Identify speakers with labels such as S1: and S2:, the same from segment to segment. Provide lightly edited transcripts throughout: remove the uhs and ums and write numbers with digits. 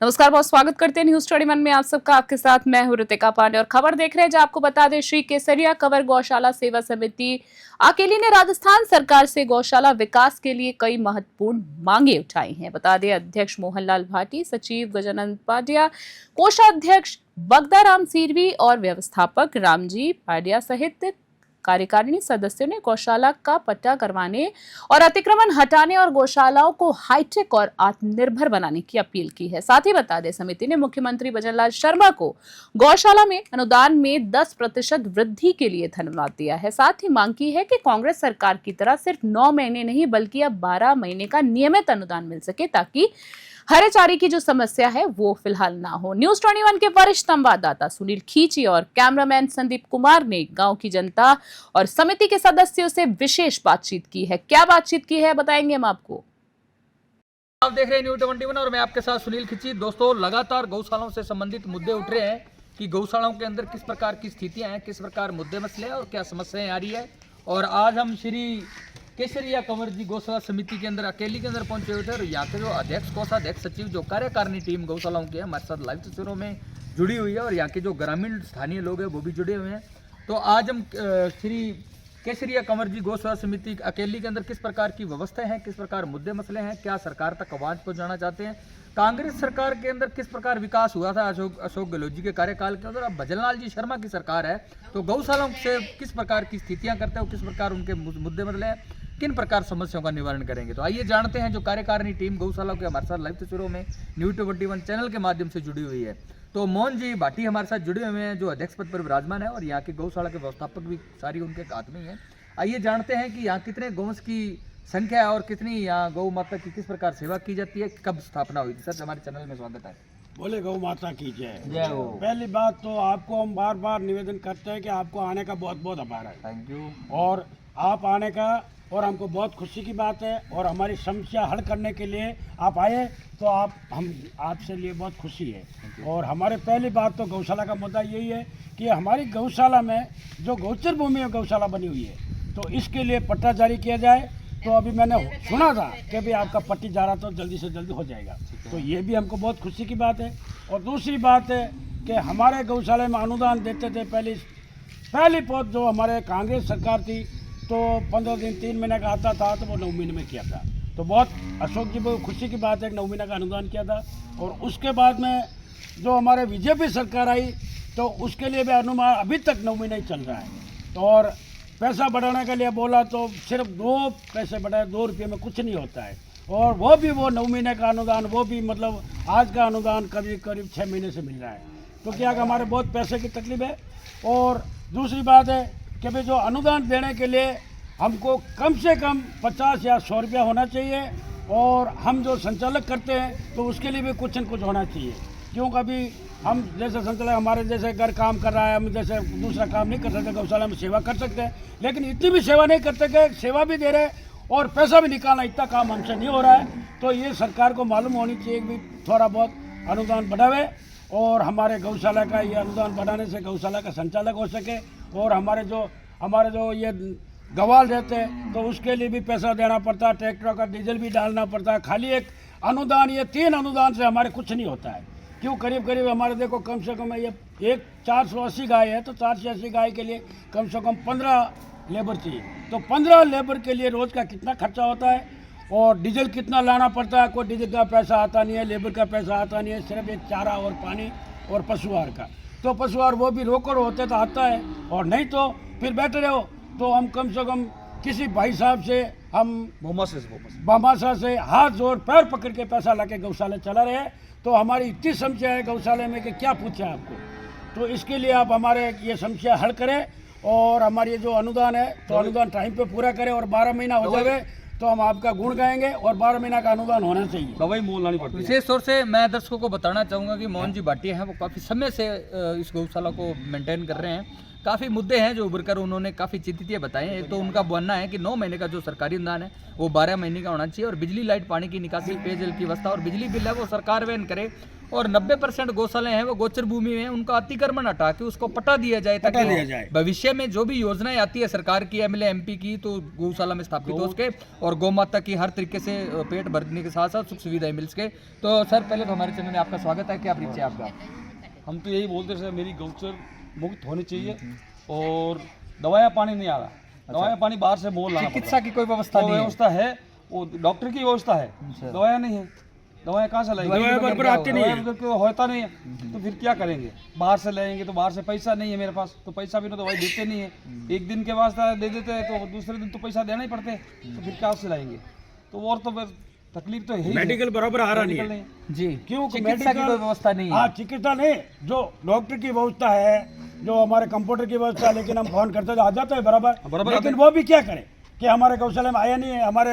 S1: नमस्कार, बहुत स्वागत करते हैं न्यूज 21 में आप सबका। आपके साथ मैं हूं ऋतिका पांडे और खबर देख रहे हैं। जो आपको बता दें, श्री केसरिया कंवर गौशाला सेवा समिति अकेली ने राजस्थान सरकार से गौशाला विकास के लिए कई महत्वपूर्ण मांगे उठाई हैं। बता दें, अध्यक्ष मोहनलाल भाटी, सचिव गजानंद पांड्या, कोषाध्यक्ष बगदाराम सिरवी और व्यवस्थापक रामजी पांड्या सहित कार्यकारिणी सदस्यों ने गौशाला का पट्टा करवाने और अतिक्रमण हटाने और गौशालाओं को हाईटेक और आत्मनिर्भर बनाने की अपील की है। साथ ही बता दें, समिति ने मुख्यमंत्री भजनलाल शर्मा को गौशाला में अनुदान में 10% वृद्धि के लिए धन्यवाद दिया है। साथ ही मांग की है कि कांग्रेस सरकार की तरह सिर्फ 9 महीने नहीं बल्कि अब 12 महीने का नियमित अनुदान मिल सके, ताकि हरे चारे की जो समस्या है वो फिलहाल ना हो। न्यूज 21 के वरिष्ठ संवाददाता सुनील खींची और कैमरामैन संदीप कुमार ने गांव की जनता और समिति के सदस्यों से विशेष बातचीत की है। क्या बातचीत की है बताएंगे हम आपको।
S2: आप देख रहे हैं न्यूज 21 और मैं आपके साथ सुनील खींची। दोस्तों, लगातार गौशालाओं से संबंधित मुद्दे उठ रहे हैं कि गौशालाओं के अंदर किस प्रकार की स्थितियां हैं, किस प्रकार मुद्दे मसले हैं और क्या समस्याएं आ रही है। और आज हम श्री केसरिया कंवर जी गौशाला समिति के अंदर अकेली के अंदर पहुंचे हुए थे और यहाँ के जो अध्यक्ष, कोषाध्यक्ष, सचिव, जो कार्यकारिणी टीम गौशालाओं की है, हमारे साथ लाइव तस्वीरों में जुड़ी हुई है और यहाँ के जो ग्रामीण स्थानीय लोग हैं वो भी जुड़े हुए हैं। तो आज हम श्री केसरिया कंवर जी गौशाला समिति अकेली के अंदर किस प्रकार की व्यवस्था है, किस प्रकार मुद्दे मसले हैं, क्या सरकार तक आवाज पहुंचाना चाहते हैं, कांग्रेस सरकार के अंदर किस प्रकार विकास हुआ था अशोक गहलोत जी के कार्यकाल के अंदर, अब भजनलाल जी शर्मा की सरकार है तो गौशालाओं से किस प्रकार की स्थितियां करते हैं, किस प्रकार उनके मुद्दे मसले हैं, किन प्रकार समस्याओं का निवारण करेंगे। तो आइए जानते हैं जो कार्यकारिणी टीम गौशाला के हमारे साथ लाइव तस्वीरों में न्यूज 21 चैनल के माध्यम से जुड़ी हुई है। तो मोहन जी भाटी हमारे साथ जुड़े हुए हैं, जो अध्यक्ष पद पर विराजमान है और यहाँ के गौशाला के व्यवस्थापक भी सारी उनके हाथ में ही है। आइए जानते हैं कि यहाँ कितने गौवंश की संख्या है और कितनी यहाँ गौ माता की किस प्रकार सेवा की जाती है, कब स्थापना हुई थी। सर, हमारे चैनल में स्वागत है।
S3: बोले गौ माता की जय।
S2: जय हो।
S3: पहली बात तो आपको हम बार बार निवेदन करते हैं कि आपको आने का बहुत बहुत आभार है।
S2: Thank you.
S3: और आप आने का और हमको बहुत खुशी की बात है और हमारी समस्या हल करने के लिए आप आए तो हम आपसे लिए बहुत खुशी है। और हमारे पहली बात तो गौशाला का मुद्दा यही है कि हमारी गौशाला में जो गौचर भूमि में गौशाला बनी हुई है तो इसके लिए पट्टा जारी किया जाए। तो अभी मैंने सुना था कि भी आपका पट्टी जा रहा तो जल्दी से जल्दी हो जाएगा, तो ये भी हमको बहुत खुशी की बात है। और दूसरी बात है कि हमारे गौशाला में अनुदान देते थे पहली पौध जो हमारे कांग्रेस सरकार थी तो 15 दिन 3 महीने का आता था तो वो 9 महीने में किया था। तो बहुत अशोक जी को खुशी की बात है कि 9 महीने का अनुदान किया था। और उसके बाद में जो हमारे बीजेपी सरकार आई तो उसके लिए भी अनुमान अभी तक 9 महीने ही चल रहा है। तो और पैसा बढ़ाने के लिए बोला तो सिर्फ 2 पैसे बढ़ाए, 2 रुपये में कुछ नहीं होता है। और वो 9 महीने का अनुदान, वो भी मतलब आज का अनुदान करीब 6 महीने से मिल रहा है। तो क्या कि हमारे बहुत पैसे की तकलीफ है। और दूसरी बात है कि भाई जो अनुदान देने के लिए हमको कम से कम 50 या 100 रुपया होना चाहिए और हम जो संचालक करते हैं तो उसके लिए भी कुछ न कुछ होना चाहिए। क्यों कभी हम जैसे संचालक हमारे जैसे घर काम कर रहा है, हम जैसे दूसरा काम नहीं कर सकते, गौशाला में सेवा कर सकते हैं, लेकिन इतनी भी सेवा नहीं करते कि सेवा भी दे रहे और पैसा भी निकालना, इतना काम हमसे नहीं हो रहा है। तो ये सरकार को मालूम होनी चाहिए कि थोड़ा बहुत अनुदान बढ़ावे और हमारे गौशाला का ये अनुदान बढ़ाने से गौशाला का संचालक हो सके। और हमारे जो ये गवाल रहते हैं तो उसके लिए भी पैसा देना पड़ता है, ट्रैक्टरों का डीजल भी डालना पड़ता है। खाली एक अनुदान, ये 3 अनुदान से हमारे कुछ नहीं होता है। क्यों करीब हमारे देखो कम से कम ये एक 480 गाय है तो 480 गाय के लिए कम से कम 15 लेबर चाहिए। तो 15 लेबर के लिए रोज़ का कितना खर्चा होता है और डीजल कितना लाना पड़ता है। कोई डीजल का पैसा आता नहीं है, लेबर का पैसा आता नहीं है, सिर्फ एक चारा और पानी और पशु आहार का। तो पशु आहार वो भी रोकड़ होते तो आता है और नहीं तो फिर बैठे रहो। तो हम कम से कम किसी भाई साहब से हम बामासा से हाथ जोड़ पैर पकड़ के पैसा लाके गौशाला चला रहे। तो हमारी इतनी समस्या है गौशाला में कि क्या पूछे आपको। तो इसके लिए आप हमारे ये समस्या हल करें और हमारी ये जो अनुदान है तो अनुदान टाइम पे पूरा करें और 12 महीना हो जाए तो हम आपका गुण गाएंगे और 12 महीना का अनुदान होना चाहिए।
S2: दवाई मोल लानी पड़ती है। विशेष तौर से मैं दर्शकों को बताना चाहूँगा कि मोहन जी भाटी हैं, वो काफ़ी समय से इस गौशाला को मेंटेन कर रहे हैं। काफ़ी मुद्दे हैं जो उभर कर उन्होंने काफ़ी चिंतित बताए हैं। एक तो उनका मानना है कि 9 महीने का जो सरकारी अनुदान है वो 12 महीने का होना चाहिए और बिजली, लाइट, पानी की निकासी, पेयजल की व्यवस्था और बिजली बिल है वो सरकार वहन करे और 90% गौशालाएं हैं वो गोचर भूमि में हैं, उनका अतिक्रमण हटा के उसको पटा दिया जाए
S3: पटा दिया
S2: ताकि
S3: जाए।
S2: भविष्य में जो भी योजनाएं आती है सरकार की, एमएलए एमपी की, तो गौशाला में स्थापित हो सके और गौ माता की हर तरीके से पेट भरने के साथ साथ सुख सुविधाएं मिल सके। तो सर पहले तो हमारे चैनल में आपका स्वागत है, क्या परिचय आपका?
S4: हम तो यही बोलते हैं सर, मेरी गौचर मुक्त होनी चाहिए और दवाइयाँ पानी नहीं आ रहा, दवाइयाँ पानी बाहर से मोल लाना पड़ता
S2: चिकित्सा की कोई व्यवस्था
S4: है।
S2: नहीं है।
S4: व्यवस्था है, वो डॉक्टर की व्यवस्था है, दवाइयाँ नहीं है, दवाइयाँ कहाँ से लाएंगे?
S3: दवाइयाँ बराबर आती नहीं है।
S4: दवाइयाँ तो होता नहीं है, तो फिर क्या करेंगे? बाहर से लाएंगे तो बाहर से पैसा नहीं है मेरे पास, तो पैसा भी तो दवाई देते नहीं है, एक दिन के वास्ते दे देते हैं तो दूसरे दिन तो पैसा देना ही पड़ते हैं, तो फिर क्या से लाएंगे? तो और तो फिर तकलीफ तो है,
S3: मेडिकल बराबर आ रहा नहीं है।
S2: जी
S3: क्यों?
S2: चिकित्सा की कोई व्यवस्था नहीं है।
S3: हाँ, चिकित्सा नहीं, जो डॉक्टर की व्यवस्था है, जो हमारे कंप्यूटर की व्यवस्था है, लेकिन हम फोन करते तो आ जाता है बराबर, लेकिन वो भी क्या करें कि हमारे गौशाला में आया नहीं है, हमारे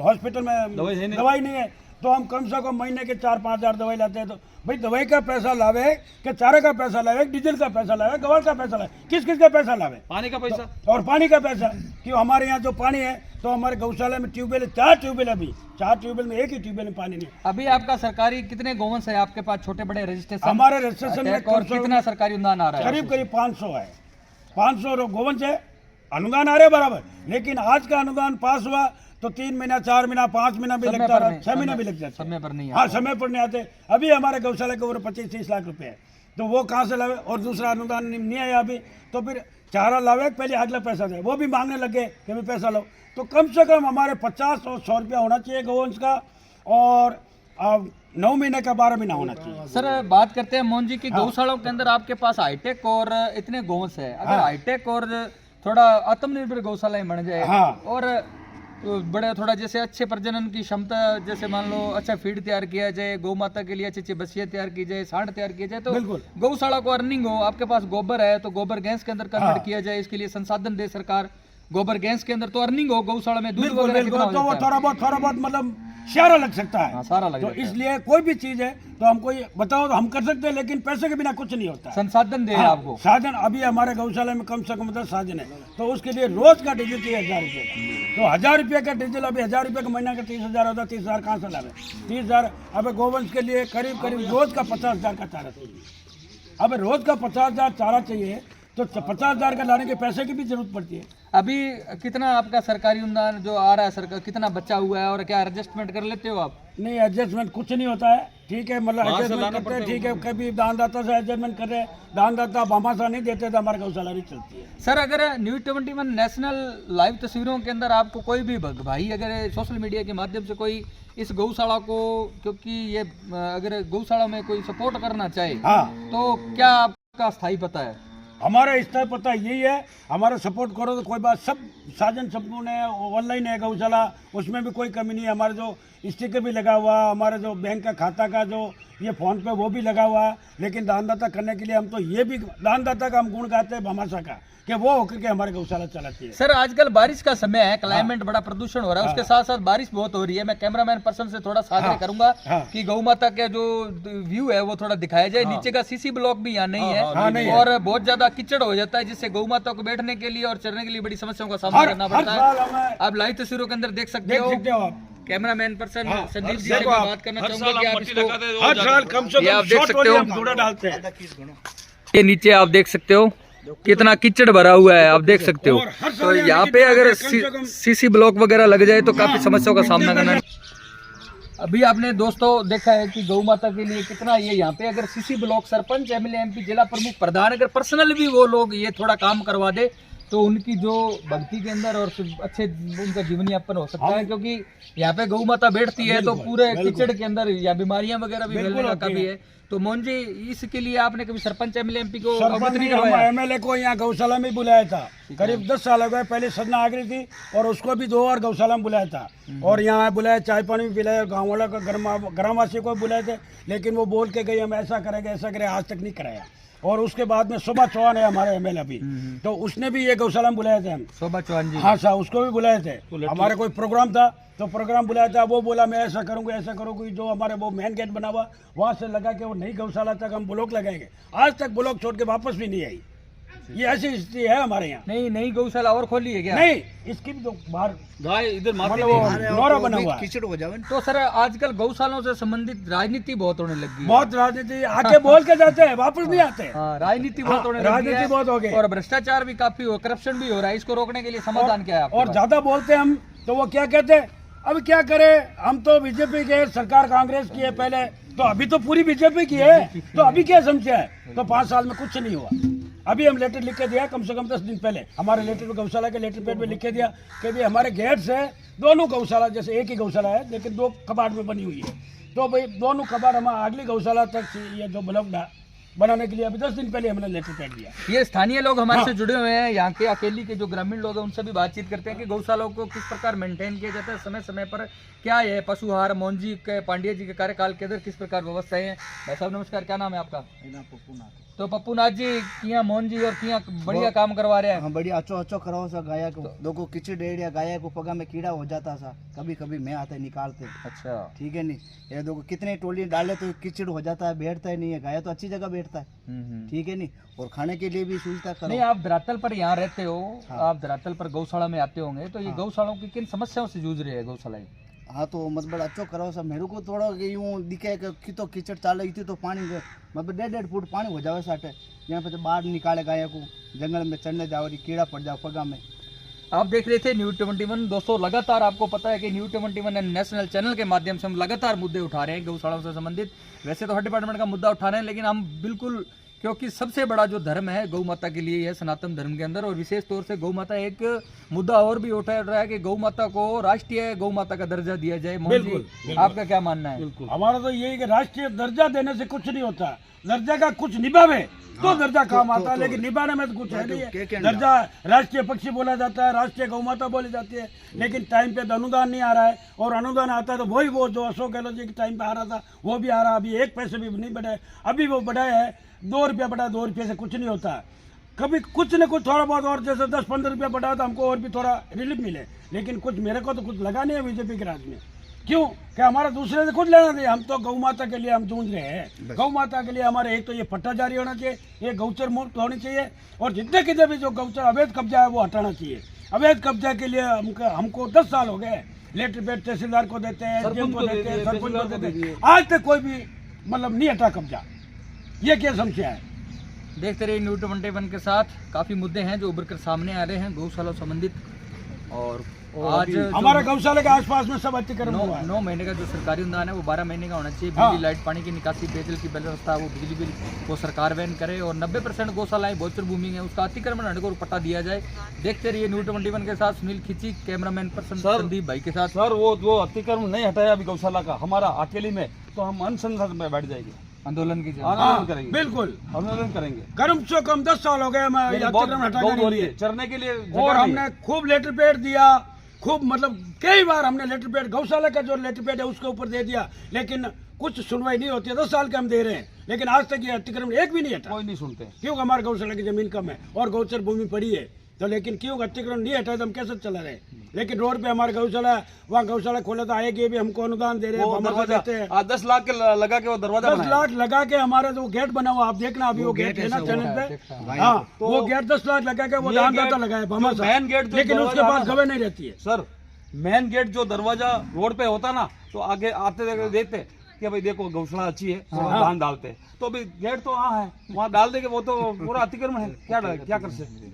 S3: हॉस्पिटल में दवाई नहीं है, तो हम कम से कम महीने के 4-5 हज़ार दवाई लाते हैं। तो भाई दवाई का पैसा लावे कि चारे का पैसा लावे, डीजल का पैसा लावे, गवार का पैसा लावे, किस किस का पैसा लावे?
S4: पानी का पैसा
S3: और पानी का पैसा, क्यों? हमारे यहाँ जो पानी है तो हमारे गौशाला में ट्यूबवेल 4 ट्यूबवेल, अभी 4 ट्यूबवेल में एक ही ट्यूबवेल में पानी नहीं है।
S2: अभी आपका सरकारी कितने गोवंश है आपके पास, छोटे बड़े रजिस्ट्रेशन?
S3: हमारे रजिस्ट्रेशन में
S2: और कितना सरकारी अनुदान आ रहा है?
S3: करीब करीब 500 है, 500 गोवंश है, अनुदान आ रहे बराबर, लेकिन आज का अनुदान पास हुआ तो 3 महीना, 4 महीना, 5 महीना भी लगता रहा, 6 महीना भी लग जाता,
S2: समय पर नहीं
S3: हाँ समय पर नहीं आते। अभी हमारे गौशाला के ऊपर 25-30 लाख रुपए है, तो वो कहाँ से लावे? और दूसरा अनुदान नहीं आया अभी, तो फिर चारा लावे पहले अगला पैसा दे, वो भी मांगने लगे कि भाई पैसा लो। तो कम से कम हमारे 50 और 100 रुपया होना चाहिए गौवंश का, और 9 महीने का 12 महीना होना चाहिए।
S2: सर बात करते हैं मोहन जी की, गौशालाओं के अंदर आपके पास हाईटेक और इतने गोवंश है, अगर हाईटेक और थोड़ा आत्मनिर्भर गौशालाएं बन जाए और बड़े थोड़ा जैसे अच्छे प्रजनन की क्षमता, जैसे मान लो अच्छा फीड तैयार किया जाए, गौ माता के लिए अच्छी अच्छी बछिया तैयार की जाए, सांड तैयार किया जाए, तो गौशाला को अर्निंग हो। आपके पास गोबर है तो गोबर गैस के अंदर कन्वर्ट किया जाए, इसके लिए संसाधन दे सरकार, गोबर गैस के अंदर तो अर्निंग हो। गौशाला में दूध वगैरह कितना हो
S3: तो वो
S2: जाता है?
S3: थोड़ा बहुत मतलब सारा लग सकता है।
S2: हाँ, सारा लग
S3: तो
S2: जाता है।
S3: इसलिए कोई भी चीज है तो हमको ये बताओ तो हम कर सकते हैं, लेकिन पैसे के बिना कुछ नहीं होता है।
S2: संसाधन दे
S3: हाँ,
S2: आपको
S3: साधन अभी हमारे गौशाला में कम से कम 10 साधन है, तो उसके लिए रोज का डीजल चाहिए 1000 रुपये का, तो 1000 रुपये का डीजल, अभी 1000 रुपये का महीना का 30,000 होता है, 30,000 कहाँ से लावे? 30,000 अब गोवंश के लिए करीब करीब रोज का 50,000 का चारा चाहिए। अब रोज का 50,000 चारा चाहिए तो 50,000 का लाने के पैसे की भी जरूरत पड़ती है।
S2: अभी कितना आपका सरकारी अनुदान जो आ रहा है सरकार, कितना बचा हुआ है और क्या एडजस्टमेंट कर लेते हो आप?
S3: नहीं, एडजस्टमेंट कुछ नहीं होता है, ठीक है, मतलब एडजस्टमेंट करते हैं, ठीक है, कभी दानदाता से एडजस्टमेंट कर रहे हैं, दानदाता भामाशाह नहीं देते तो हमारे गौशाला नहीं चलती है।
S2: सर अगर न्यूज़ 21 नेशनल लाइव तस्वीरों के अंदर आपको कोई भी भाई अगर सोशल मीडिया के माध्यम से कोई इस गौशाला को, क्योंकि ये अगर गौशाला में कोई सपोर्ट करना चाहे तो क्या आपका स्थायी पता है?
S3: हमारा स्थायी पता यही है, हमारा सपोर्ट करो तो कोई बात, सब साधन संपूर्ण है, ऑनलाइन है गौशाला, उसमें भी कोई कमी नहीं है। हमारे जो स्टिकर भी लगा हुआ, हमारे जो बैंक का खाता का जो ये फोन पे वो भी लगा हुआ है, लेकिन दानदाता करने के लिए हम तो ये भी दानदाता का हम गुण गाते हैं भामाशाह का, कि वो होकर के हमारे गौशाला चलाती है।
S2: सर आजकल बारिश का समय है, क्लाइमेट बड़ा प्रदूषण हो रहा है, उसके साथ साथ बारिश बहुत हो रही है। मैं कैमरामैन पर्सन से थोड़ा सा आग्रह करूंगा कि गौ माता के जो व्यू है वो थोड़ा दिखाया जाए। नीचे का सीसी ब्लॉक भी यहाँ नहीं है और बहुत ज्यादा कीचड़ हो जाता है, जिससे गौ माता को बैठने के लिए और चरने के लिए बड़ी समस्याओं का सामना करना पड़ता है। आप लाइव तस्वीरों के अंदर देख सकते हो। कैमरामैन पर्सन संदीप जी से मैं बात करना चाहूंगा कि आप इसको
S3: हर साल कम से
S2: ये
S3: कम
S2: आप देख सकते हो,
S3: हम कूड़ा डालते हैं।
S2: ये नीचे आप देख सकते हो कितना कीचड़ भरा हुआ है, आप देख सकते हो। तो यहाँ पे अगर सीसी ब्लॉक वगैरह लग जाए तो काफी समस्याओं का सामना करना है। अभी आपने दोस्तों देखा है कि गौ माता के लिए कितना ये यहाँ पे अगर CC block sarpanch, MLA, MP, जिला प्रमुख, प्रधान अगर पर्सनल भी वो लोग ये थोड़ा काम करवा दे तो उनकी जो भक्ति के अंदर और अच्छे उनका जीवन यापन हो सकता है, क्योंकि यहाँ पे गौ माता बैठती है तो पूरे कीचड़ के अंदर या बीमारियां वगैरह भी फैलने का काफी है। तो मोहन जी इसके लिए आपने कभी सरपंच, एमएलए, एमपी को अवगत नहीं करवाया?
S3: एमएलए को यहाँ गौशाला में बुलाया था, करीब 10 साल हो गए, पहले सजना आ गई थी और उसको भी 2 बार गौशाला में बुलाया था, और यहाँ बुलाया, चाय पानी भी पिलाया, गाँव वाला का ग्रामवासी को बुलाए थे, लेकिन वो बोल के गई हम ऐसा करेंगे ऐसा करें, आज तक नहीं कराया। और उसके बाद में शोभा चौहान है हमारे एमएलए अभी, तो उसने भी ये गौशाला में बुलाए थे हम।
S2: शोभा चौहान जी,
S3: हाँ साहब, उसको भी बुलाए थे। हमारे कोई प्रोग्राम था तो प्रोग्राम बुलाया था, वो बोला मैं ऐसा करूँगा ऐसा करूँगी, जो हमारे वो मेन गेट बना हुआ वहाँ से लगा के वो नई गौशाला तक हम ब्लॉक लगाएंगे। आज तक ब्लॉक छोड़ के वापस भी नहीं आई। ये ऐसी स्थिति है हमारे यहाँ।
S2: नहीं नई गौशाला और खोली है क्या?
S3: नहीं, इसकी भी तो बाहर
S4: गाय इधर मारते
S3: मतलब
S4: नहीं
S3: वो
S4: हैं।
S3: नौरा बना हुआ है।
S5: कीचड़ हो जावे
S2: तो सर आजकल गौशालाओं से संबंधित राजनीति बहुत होने लगी है।
S3: बहुत राजनीति आके बोल के जाते हैं, वापस नहीं आते हैं।
S2: हाँ, राजनीति बहुत
S3: हाँ,
S2: होने लगी
S3: राजनीति
S2: है
S3: बहुत हो गई।
S2: और भ्रष्टाचार भी काफी हो, करप्शन भी हो रहा है। इसको रोकने के लिए समाधान क्या है आपके
S3: और
S2: पास?
S3: ज्यादा बोलते हैं हम तो वो क्या कहते हैं, अब क्या करें, हम तो बीजेपी के, सरकार कांग्रेस की है पहले, तो अभी तो पूरी बीजेपी की है, तो अभी क्या समस्या है? तो 5 साल में कुछ नहीं हुआ। अभी हम लेटर लिख के दिया कम से कम 10 दिन पहले, हमारे लेटर पे, गौशाला के लेटर पेड में लिख के दिया कि भाई हमारे गेट से दोनों गौशाला, जैसे एक ही गौशाला है लेकिन 2 कबाड़ में बनी हुई है, तो भाई दोनों कबाड़ हम अगली गौशाला तक ये जो ब्लॉक बनाने के लिए अभी 10 दिन पहले हमने लेटर पेड दिया।
S2: ये स्थानीय लोग हमारे
S3: हाँ।
S2: से जुड़े हुए हैं, यहाँ के अकेली के जो ग्रामीण लोग हैं उनसे भी बातचीत करते हैं कि गौशालाओं को किस प्रकार मेंटेन किया जाता है, समय समय पर क्या है पशुहार। मोहन जी के, पांड्या जी के कार्यकाल के अंदर किस प्रकार व्यवस्थाएं हैं। भाई साहब नमस्कार, क्या नाम है आपका? तो पप्पू नाथ जी किया मोहन जी और किया बढ़िया काम करवा रहे हैं।
S5: हाँ बढ़िया अच्छो अच्छो कराओ सा गाया को दो को कीचड़ डेढ़िया गाया को पगा में कीड़ा हो जाता सा, कभी कभी मैं आते निकालते।
S2: अच्छा,
S5: ठीक है नहीं, ये देखो कितने टोली डाले तो कीचड़ हो जाता है, बैठता ही नहीं है। गाया तो अच्छी जगह बैठता है, ठीक है नहीं, और खाने के लिए भी सुविधा करो।
S2: नहीं आप धरातल पर यहाँ रहते हो,
S5: हाँ।
S2: आप धरातल पर गौशाला में आते होंगे, तो ये गौशालाओं की किन समस्याओं से जूझ रही है गौशालाएं?
S5: हाँ तो मतलब अच्छो करो सब। मेरे को थोड़ा यूँ दिखे कि तो कीचड़ चाले थी तो पानी मतलब 1.5 फुट पानी हो जावे साटे, यहाँ पे तो बाहर निकाले गाय को, जंगल में चढ़ने जाओ, कीड़ा पड़ जाओ पगा में।
S2: आप देख रहे थे न्यूज़ 21। दोस्तों लगातार आपको पता है कि न्यूज़ 21 नेशनल चैनल के माध्यम से हम लगातार मुद्दे उठा रहे हैं गौशालाओं से संबंधित। वैसे तो हर डिपार्टमेंट का मुद्दा उठा रहे हैं, लेकिन हम बिल्कुल, क्योंकि सबसे बड़ा जो धर्म है गौ माता के लिए है सनातन धर्म के अंदर, और विशेष तौर से गौ माता एक मुद्दा और भी उठा रहा है कि गौ माता को राष्ट्रीय गौ माता का दर्जा दिया जाए। मोहन जी,
S3: बिल्कुल।
S2: आपका क्या मानना है?
S3: हमारा तो यही कि राष्ट्रीय दर्जा देने से कुछ नहीं होता, दर्जा का कुछ निभावे तो दर्जा काम आता है, लेकिन निभाने में तो कुछ है नहीं है। दर्जा राष्ट्रीय पक्षी बोला जाता है, राष्ट्रीय गौ माता बोली जाती है, लेकिन टाइम पे तो अनुदान नहीं आ रहा है, और अनुदान आता है तो वही वो जो अशोक गहलोत जी के टाइम पे आ रहा था वो भी आ रहा है, अभी 1 पैसे भी नहीं बढ़ाए, अभी वो बढ़ाए है 2 रुपया बढ़ा, 2 रुपये से कुछ नहीं होता। कभी कुछ न कुछ थोड़ा बहुत और, जैसे 10-15 रुपया बढ़ा तो हमको और भी थोड़ा रिलीफ मिले, लेकिन कुछ मेरे को तो कुछ लगा नहीं है बीजेपी के राज में। क्यों? कि हमारा दूसरे से कुछ लेना नहीं, हम तो गौ माता के लिए हम जूझ रहे हैं। गौ माता के लिए हमारे एक तो ये पट्टा जारी होना चाहिए, ये गौचर मुक्त होनी चाहिए, और जितने कितने भी जो गौचर अवैध कब्जा है वो हटाना चाहिए। अवैध कब्जा के लिए हमको 10 साल हो गए, लेटर पेड तहसीलदार को देते हैं, SDM को देते हैं, सरपंच को देते हैं, आज तक कोई भी मतलब नहीं हटा कब्जा। ये क्या समस्या है?
S2: देखते रहिए न्यूज़ 21 के साथ। काफी मुद्दे हैं जो उभर कर सामने आ रहे हैं गौशाला संबंधित, और आज
S3: हमारा गौशाला के आसपास में सब अतिक्रमण हुआ है।
S2: 9 महीने का जो सरकारी अनुदान है वो 12 महीने का होना चाहिए।
S3: हाँ।
S2: बिजली, लाइट, पानी की निकासी, पेयजल की व्यवस्था, वो बिजली बिल वो सरकार वहन करे, और 90% गौशालाएं गोचर भूमि है उसका अतिक्रमण हटकर और पट्टा दिया जाए। देखते रहिए न्यूज़ 21 के साथ। सुनील खिची, कैमरामैन पर्सन संदीप भाई के साथ।
S4: सर वो अतिक्रमण नहीं हटाया अभी गौशाला का हमारा अकेली में, तो हम अनशन में बैठ जाएंगे,
S2: आंदोलन की
S4: आंदोलन करेंगे,
S3: बिल्कुल
S4: आंदोलन करेंगे।
S3: कम से कम 10 साल हो गए हमें
S4: बहुत
S3: अतिक्रमण हटाने
S4: बहुत हो
S3: के
S4: रही
S3: लिए,
S4: है, चरने के लिए
S3: और
S4: जगह नहीं
S3: हमने
S4: है।
S3: खूब लेटर पेड दिया, खूब मतलब कई बार हमने लेटर पेड, गौशाला का जो लेटर पेड है उसके ऊपर दे दिया, लेकिन कुछ सुनवाई नहीं होती है। 10 साल के हम दे रहे हैं, लेकिन आज तक ये अतिक्रमण एक भी नहीं हटा।
S4: कोई नहीं सुनते।
S3: क्यों? हमारे गौशाला की जमीन कम है और गौचर भूमि पड़ी है, तो लेकिन क्यों अतिक्रमण नहीं हटा तो हम कैसे चला रहे? लेकिन रोड पे हमारे गौशाला, वहाँ गौशाला खोला तो आएगी भी हमको अनुदान दे रहे हैं,
S4: वो
S3: हमारे
S4: दरवाजा
S3: देते हैं।
S4: 10 लाख के लगा के वो दरवाजा
S3: 10
S4: बनाया।
S3: लाख लगा के हमारे जो गेट बना हुआ, आप देखना अभी वो गेट है ना चैनल पे, हाँ वो गेट 10 लाख लगा के वो
S4: ये
S3: दान
S4: गेट
S3: दाता लगाया
S4: जो
S3: भामाशाह।
S4: मेन गेट जो
S3: लेकिन उसके
S4: दरवाजा
S3: पास
S4: है
S3: खबर नहीं रहती है।
S4: सर मेन गेट जो दरवाजा रोड पे होता ना, तो आगे आते देखते कि भाई देखो गौशाला अच्छी है, तो धान डालते, तो अभी गेट तो वहाँ है, वहाँ डाल देंगे, वो तो पूरा अतिक्रमण है, क्या कर सकते।